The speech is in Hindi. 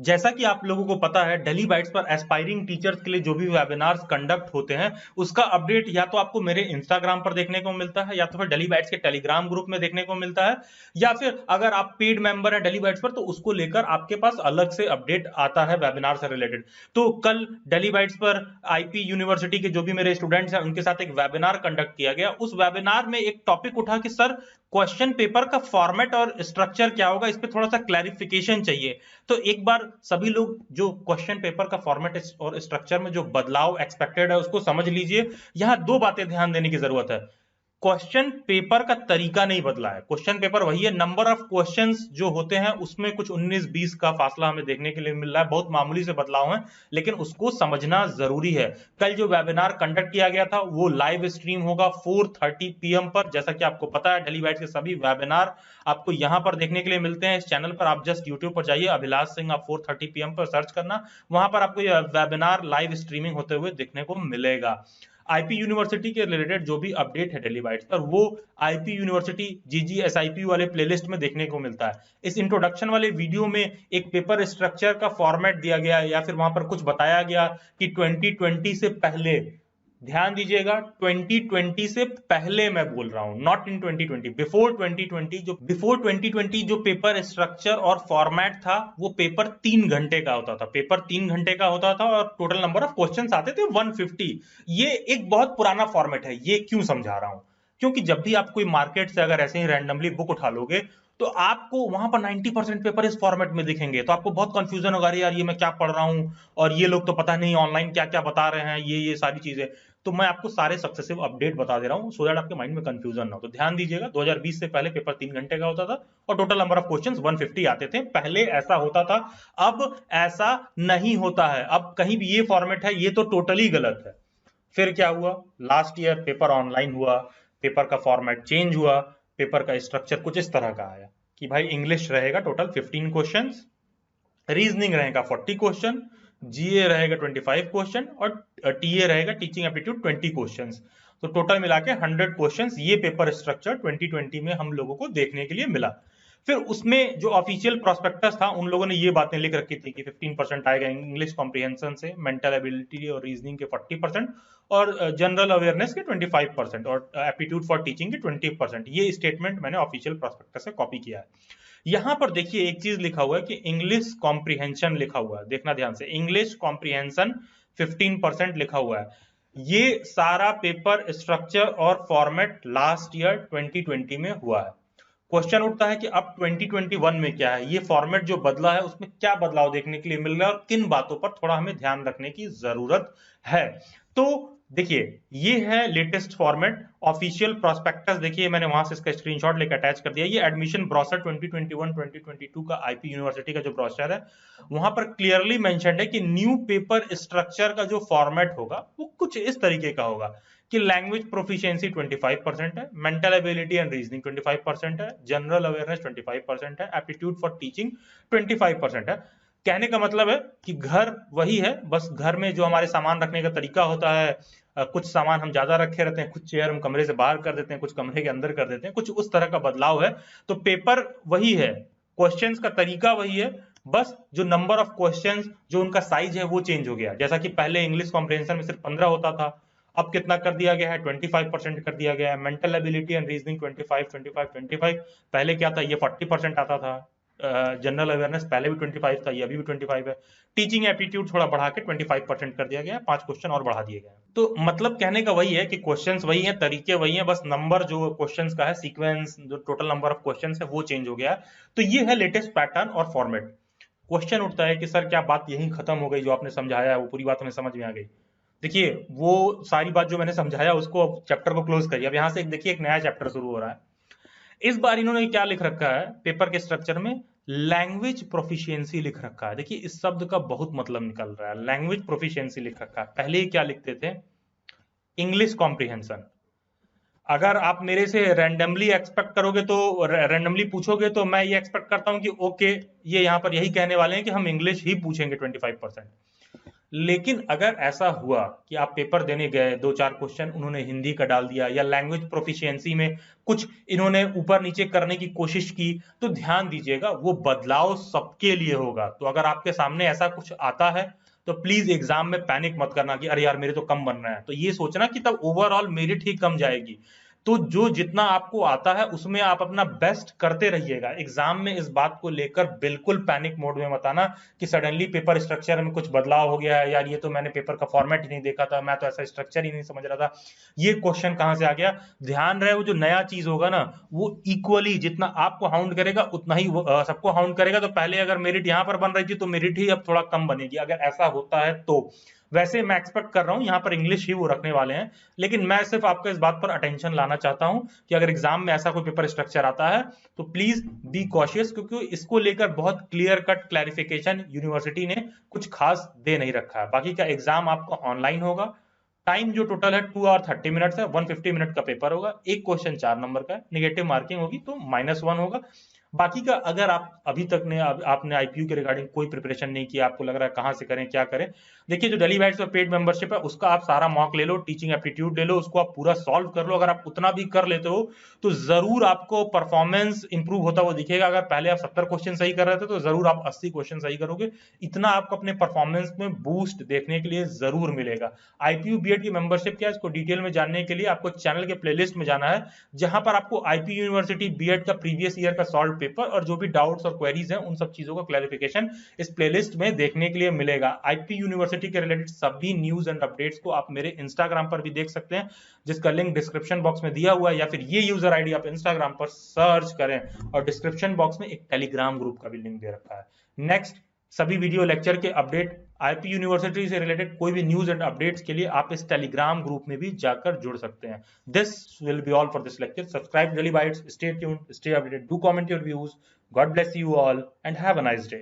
जैसा कि आप लोगों को पता है, डेली बाइट्स पर एस्पायरिंग टीचर्स के लिए जो भी वेबिनार्स कंडक्ट होते हैं, उसका अपडेट या तो आपको मेरे इंस्टाग्राम पर देखने को मिलता है, या तो फिर डेली बाइट्स के टेलीग्राम ग्रुप में देखने को मिलता है, या फिर अगर आप पेड मेंबर हैं डेली बाइट्स पर तो उसको लेकर आपके पास अलग से अपडेट आता है वेबिनार से रिलेटेड। तो कल डेली बाइट्स पर आईपी यूनिवर्सिटी के जो भी मेरे स्टूडेंट्स हैं उनके साथ एक वेबिनार कंडक्ट किया गया। उस वेबिनार में एक टॉपिक उठा कि सर, क्वेश्चन पेपर का फॉर्मेट और स्ट्रक्चर क्या होगा, इस पे थोड़ा सा क्लैरिफिकेशन चाहिए। तो एक बार सभी लोग जो क्वेश्चन पेपर का फॉर्मेट और स्ट्रक्चर में जो बदलाव एक्सपेक्टेड है उसको समझ लीजिए। यहां दो बातें ध्यान देने की जरूरत है। क्वेश्चन पेपर का तरीका नहीं बदला है, क्वेश्चन पेपर वही है, नंबर ऑफ क्वेश्चंस जो होते हैं उसमें कुछ 19-20 का फासला हमें देखने के लिए मिल रहा है, बहुत मामूली से बदलाव है, लेकिन उसको समझना जरूरी है। कल जो वेबिनार कंडक्ट किया गया था वो लाइव स्ट्रीम होगा 4:30 PM पर। जैसा कि आपको पता है, डेली बाइट्स के सभी वेबिनार आपको यहां पर देखने के लिए मिलते हैं, इस चैनल पर। आप जस्ट यूट्यूब पर जाइए, अभिलाष सिंह, आप 4:30 PM पर सर्च करना, वहां पर आपको यह वेबिनार लाइव स्ट्रीमिंग होते हुए देखने को मिलेगा। आईपी यूनिवर्सिटी के रिलेटेड जो भी अपडेट है डेली बाइट्स पर, वो आईपी यूनिवर्सिटी जीजीएसआईपी वाले प्लेलिस्ट में देखने को मिलता है। इस इंट्रोडक्शन वाले वीडियो में एक पेपर स्ट्रक्चर का फॉर्मेट दिया गया, या फिर वहां पर कुछ बताया गया कि 2020 से पहले, ध्यान दीजिएगा, 2020 से पहले मैं बोल रहा हूं, नॉट इन 2020, बिफोर 2020। जो बिफोर 2020 जो पेपर स्ट्रक्चर और फॉर्मेट था वो पेपर 3 घंटे का होता था, पेपर 3 घंटे का होता था और टोटल नंबर ऑफ क्वेश्चंस आते थे 150। ये एक बहुत पुराना फॉर्मेट है। ये क्यों समझा रहा हूं? क्योंकि जब भी आप कोई मार्केट से अगर ऐसे ही रैंडमली बुक उठा लोगे तो आपको वहां पर 90% पेपर इस फॉर्मेट में दिखेंगे, तो आपको बहुत कंफ्यूजन होगा, अरे यार ये मैं क्या पढ़ रहा हूं, और ये लोग तो पता नहीं ऑनलाइन क्या क्या बता रहे हैं, ये सारी चीजें। तो मैं आपको सारे सक्सेसिव अपडेट बता दे रहा हूं, सो दैट आपके माइंड में कंफ्यूजन ना हो। तो ध्यान दीजिएगा, 2020 से पहले पेपर 3 घंटे का होता था और टोटल नंबर ऑफ क्वेश्चंस 150 आते थे, पहले ऐसा होता था। अब ऐसा नहीं होता है, अब कहीं भी ये फॉर्मेट है, ये तो टोटली गलत है। फिर क्या हुआ, लास्ट ईयर पेपर ऑनलाइन हुआ, पेपर का फॉर्मेट चेंज हुआ, पेपर का स्ट्रक्चर कुछ इस तरह का आया कि भाई इंग्लिश रहेगा टोटल 15 क्वेश्चंस, रीजनिंग रहेगा 40 क्वेश्चन, जीए रहेगा 25 क्वेश्चन, और टीए रहेगा टीचिंग एप्टीट्यूड 20 क्वेश्चंस। तो टोटल मिला के 100 क्वेश्चंस ये पेपर स्ट्रक्चर 2020 में हम लोगों को देखने के लिए मिला। फिर उसमें जो ऑफिशियल प्रोस्पेक्टस था उन लोगों ने ये बातें लिख रखी थी कि 15% आएगा इंग्लिश कॉम्प्रिहेंशन से, मेंटल एबिलिटी और रीजनिंग के 40%, और जनरल अवेयरनेस के 25%, और एप्टीट्यूड फॉर टीचिंग के 20%। ये स्टेटमेंट मैंने ऑफिशियल प्रोस्पेक्टस से कॉपी किया है। यहां पर देखिए एक चीज लिखा हुआ है कि इंग्लिश कॉम्प्रिहेंशन लिखा हुआ है, देखना ध्यान से, इंग्लिश कॉम्प्रिहेंशन 15% लिखा हुआ है। ये सारा पेपर स्ट्रक्चर और फॉर्मेट लास्ट ईयर 2020 में हुआ है। क्वेश्चन उठता है कि अब 2021 में क्या है, ये फॉर्मेट जो बदला है उसमें क्या बदलाव देखने के लिए मिल रहा है और किन बातों पर थोड़ा हमें ध्यान रखने की जरूरत है। तो देखिए, ये है लेटेस्ट फॉर्मेट, ऑफिशियल प्रोस्पेक्टस। देखिए मैंने वहां से इसका स्क्रीनशॉट लेकर अटैच कर दिया। ये एडमिशन ब्रोशर 2021-2022 का आईपी यूनिवर्सिटी का जो ब्रोशर है, वहां पर क्लियरली मेंशन्ड है कि न्यू पेपर स्ट्रक्चर का जो फॉर्मेट होगा वो कुछ इस तरीके का होगा कि लैंग्वेज प्रोफिशिएंसी 25% है, मेंटल एबिलिटी एंड रीजनिंग 25% है, जनरल अवेयरनेस 25% है, एप्टीट्यूड फॉर टीचिंग 25% है। कहने का मतलब है कि घर वही है, बस घर में जो हमारे सामान रखने का तरीका होता है, कुछ सामान हम ज्यादा रखे रहते हैं, कुछ चेयर हम कमरे से बाहर कर देते हैं, कुछ कमरे के अंदर कर देते हैं, कुछ उस तरह का बदलाव है। तो पेपर वही है, क्वेश्चंस का तरीका वही है, बस जो नंबर ऑफ क्वेश्चंस, जो उनका साइज है वो चेंज हो गया। जैसा कि पहले इंग्लिश कॉम्प्रिहेंशन में सिर्फ 15 होता था, अब कितना कर दिया गया है, 25% कर दिया गया है। मेंटल एबिलिटी एंड रीजनिंग 25 पहले क्या था, ये 40% आता था। जनरल अवेयरनेस पहले भी 25 था, ये अभी भी 25 है। टीचिंग एप्टीट्यूड थोड़ा बढ़ा के 25% कर दिया गया है, 5 क्वेश्चन और बढ़ा दिए गए हैं। तो मतलब कहने का वही है कि क्वेश्चंस वही हैं, तरीके वही हैं, बस नंबर जो क्वेश्चंस का है, सीक्वेंस, जो टोटल नंबर ऑफ क्वेश्चंस है वो चेंज हो गया है। तो ये है लेटेस्ट पैटर्न और फॉर्मेट। क्वेश्चन उठता है कि सर क्या बात यही खत्म हो गई, जो आपने समझाया है वो पूरी बात हमें समझ में आ गई? देखिए, वो सारी बात जो मैंने समझाया उसको, चैप्टर को क्लोज करिए। अब यहां से देखिए एक नया चैप्टर शुरू हो रहा है। इस बार इन्होंने क्या लिख रखा है पेपर के स्ट्रक्चर में, लैंग्वेज प्रोफिशिएंसी लिख रखा है। देखिए इस शब्द का बहुत मतलब निकल रहा है, लैंग्वेज प्रोफिशिएंसी लिख रखा है। पहले ही क्या लिखते थे, इंग्लिश कॉम्प्रिहेंशन। अगर आप मेरे से रैंडमली एक्सपेक्ट करोगे, तो रैंडमली पूछोगे, तो मैं ये एक्सपेक्ट करता हूं कि ओके, ये यहां पर यही कहने वाले हैं कि हम इंग्लिश ही पूछेंगे 25%। लेकिन अगर ऐसा हुआ कि आप पेपर देने गए, 2-4 क्वेश्चन उन्होंने हिंदी का डाल दिया या लैंग्वेज प्रोफिशिएंसी में कुछ इन्होंने ऊपर नीचे करने की कोशिश की, तो ध्यान दीजिएगा वो बदलाव सबके लिए होगा। तो अगर आपके सामने ऐसा कुछ आता है तो प्लीज एग्जाम में पैनिक मत करना कि अरे यार मेरे तो कम बन रहे हैं, तो ये सोचना कि तब ओवरऑल मेरिट ही कम जाएगी। तो जो जितना आपको आता है उसमें आप अपना बेस्ट करते रहिएगा। एग्जाम में इस बात को लेकर बिल्कुल पैनिक मोड में मत आना कि सडनली पेपर स्ट्रक्चर में कुछ बदलाव हो गया है, यार ये तो मैंने पेपर का फॉर्मेट ही नहीं देखा था, मैं तो ऐसा स्ट्रक्चर ही नहीं समझ रहा था, ये क्वेश्चन कहां से आ गया। ध्यान रहे वो जो नया चीज होगा ना, वो इक्वली जितना आपको हाउंड करेगा उतना ही सबको हाउंड करेगा। तो पहले अगर मेरिट यहां पर बन रही थी तो मेरिट ही अब थोड़ा कम बनेगी, अगर ऐसा होता है तो। वैसे मैं एक्सपेक्ट कर रहा हूं यहां पर इंग्लिश ही वो रखने वाले हैं, लेकिन मैं सिर्फ आपको इस बात पर अटेंशन लाना चाहता हूं कि अगर एग्जाम में ऐसा कोई पेपर स्ट्रक्चर आता है तो प्लीज बी कॉशियस, क्योंकि इसको लेकर बहुत क्लियर कट क्लैरिफिकेशन यूनिवर्सिटी ने कुछ खास दे नहीं रखा है। बाकी का एग्जाम आपका ऑनलाइन होगा, टाइम जो टोटल है 2 आवर 30 मिनट्स है, 150 मिनट का पेपर होगा, एक क्वेश्चन 4 नंबर का है, निगेटिव मार्किंग होगी तो -1 होगा। बाकी का अगर आप अभी तक ने आपने आईपीयू के रिगार्डिंग कोई प्रिपरेशन नहीं किया, आपको लग रहा है कहां से करें क्या करें, देखिए जो डेली बाइट्स और पेड मेंबरशिप है उसका आप सारा मॉक ले लो, टीचिंग एप्टीट्यूड ले लो, उसको आप पूरा सॉल्व कर लो। अगर आप उतना भी कर लेते हो तो जरूर आपको परफॉर्मेंस इंप्रूव होता हुआ दिखेगा। अगर पहले आप 70 क्वेश्चन सही कर रहे थे तो जरूर आप 80 क्वेश्चन सही करोगे, इतना आपको अपने परफॉर्मेंस में बूस्ट देखने के लिए जरूर मिलेगा। आईपीयू बीएड की मेंबरशिप क्या है, इसको डिटेल में जानने के लिए आपको चैनल के प्लेलिस्ट में जाना है, जहां पर आपको आईपीयू यूनिवर्सिटी बीएड का प्रीवियस ईयर का सॉल्व पेपर और जो भी डाउट्स और क्वेरीज हैं उन सब चीजों का क्लैरिफिकेशन इस प्लेलिस्ट में देखने के लिए मिलेगा। आईपी यूनिवर्सिटी के रिलेटेड सभी न्यूज एंड अपडेट्स को आप मेरे इंस्टाग्राम पर भी देख सकते हैं, जिसका लिंक डिस्क्रिप्शन बॉक्स में दिया हुआ है, या फिर ये यूजर आईडी आप इंस्टाग्राम पर सर्च करें, और डिस्क्रिप्शन बॉक्स में एक टेलीग्राम ग्रुप का भी लिंक दे रखा है। नेक्स्ट सभी वीडियो लेक्चर के अपडेट, आईपी यूनिवर्सिटी से रिलेटेड कोई भी न्यूज एंड अपडेट्स के लिए आप इस टेलीग्राम ग्रुप में भी जाकर जुड़ सकते हैं। This will be all for this lecture. Subscribe daily bytes, stay tuned, stay updated, do comment your views. God bless you all and have a nice day.